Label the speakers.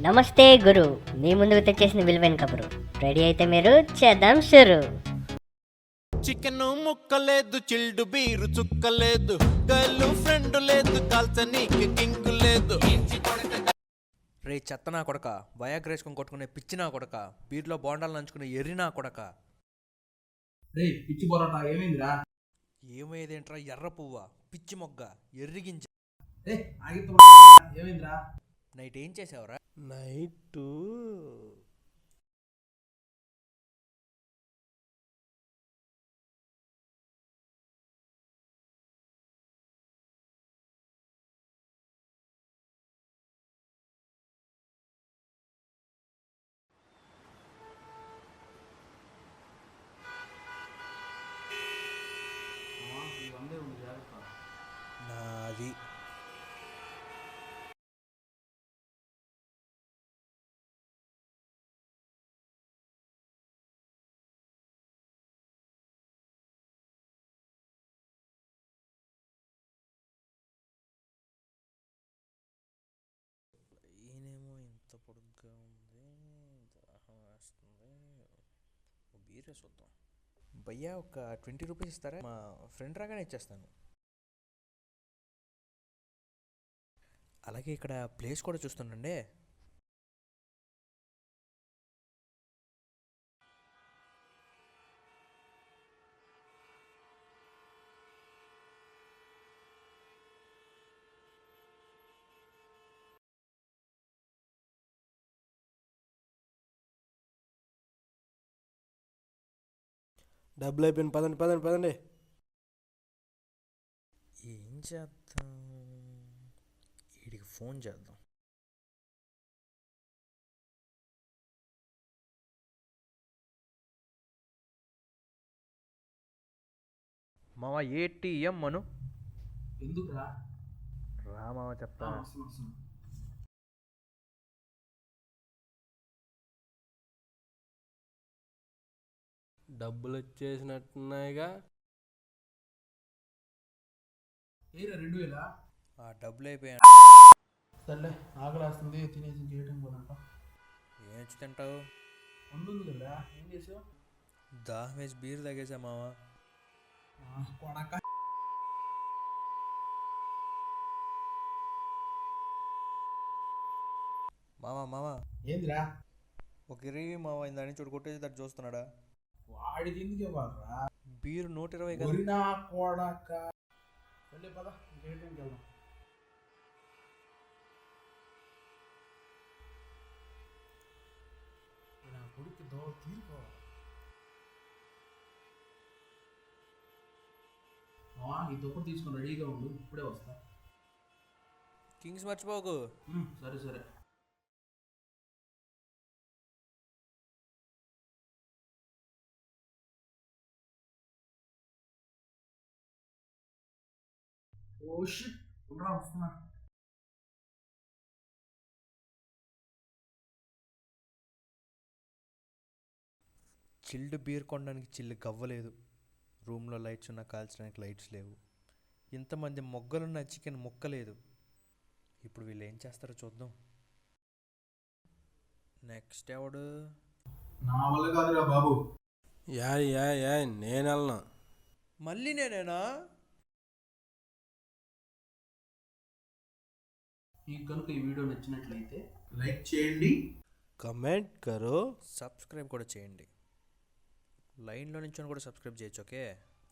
Speaker 1: నమస్తే గురు, మీ ముందుకు తెచ్చేసిన విలువైన కబురు. రెడీ అయితే మీరు చేద్దాం షురు.
Speaker 2: చికెన్ ముక్కలేదు, చిల్డు బీరు చుక్కలేదు, గర్ల్ ఫ్రెండ్ లేదు, కాల్చనీకి కింగ్ లేదు.
Speaker 3: రే చెత్త నా కొడక, వయాగ్రేసుకొని కొట్టుకునే పిచ్చి నా కొడక, బీర్లో బోండాలు నంచుకునే ఎర్రి నా కొడక.
Speaker 4: రే పిచ్చి పొరాటా ఏమైందిరా?
Speaker 3: ఏమేదేంట్రా ఎర్ర పువ్వ, పిచ్చి మొగ్గ, ఎర్రిగింజ.
Speaker 4: రే ఆగితే ఏమైందిరా?
Speaker 3: నైట్ ఏం చేసావురా?
Speaker 2: నైట్
Speaker 3: నాది ఈయనేమో ఇంత పొడుగ్గా ఉంది, దాహం వేస్తుంది. బీరే చూద్దాం. భయ్యా ఒక 20 రూపీస్ ఇస్తారా? మా ఫ్రెండ్ రాగానే ఇచ్చేస్తాను. అలాగే ఇక్కడ ప్లేస్ కూడా చూస్తుండండి.
Speaker 2: డబ్బులు అయిపోయింది, పదండి పదండి పదండి.
Speaker 3: ఏం చేద్దాం? వీడికి ఫోన్ చేద్దాం. మామ ఏటీఎం అను.
Speaker 4: ఎందుకురా?
Speaker 3: రా మామ చెప్తా.
Speaker 2: డబ్బులు వచ్చేసినట్టున్నాయిగా.
Speaker 4: ఏరా 2000?
Speaker 3: ఆ డబ్బులు అయిపోయా.
Speaker 4: సర్లే ఆకలేస్తుంది, తినేసి చేయటం పోదంట.
Speaker 3: ఏం తింటావు?
Speaker 4: ఉంటుంది కదా, ఏం చేసావు?
Speaker 3: దాహం వేసి బీర్ తాగేసా మామ.
Speaker 4: కొడక
Speaker 3: మామ మామ
Speaker 4: ఏందిరా?
Speaker 3: ఒక ఇరవై మామ, ఇందాని చూడు కొట్టేసి తట్టు చూస్తున్నాడా.
Speaker 4: వాడికి ఎందుకు ఇవ్వాలరా?
Speaker 3: బీరు 120 కదా.
Speaker 4: ఒరినా కొడక. సర్లే పద, చేయటానికి వెళ్దాం. నా కొడుకు తీరుకోవాలి. ఈ దుప్పటి తీసుకొని రెడీగా ఉండు, ఇప్పుడే వస్తా.
Speaker 3: కింగ్స్ మర్చిపోకు.
Speaker 4: సరే సరే. ఓ షిట్, ఉండరా వస్తున్నా.
Speaker 3: చిల్డ్ బీర్ కొనడానికి చిల్లు గవ్వలేదు. రూమ్లో లైట్స్ ఉన్నా కాల్చడానికి లైట్స్ లేవు. ఇంతమంది మొగ్గలున్న చికెన్ ముక్కలేదు. ఇప్పుడు వీళ్ళు ఏం చేస్తారో చూద్దాం. నెక్స్ట్ ఎవడు?
Speaker 4: నా వల్ల కాదురా బాబు.
Speaker 2: నేను వెళ్ళను.
Speaker 3: మళ్ళీ నేనేనా?
Speaker 4: మీకు కనుక ఈ వీడియో నచ్చినట్లయితే లైక్ చేయండి,
Speaker 2: కమెంట్ కరో,
Speaker 3: సబ్స్క్రైబ్ కూడా చేయండి. లైన్లో నుంచి కూడా సబ్స్క్రైబ్ చేయొచ్చు. ఓకే.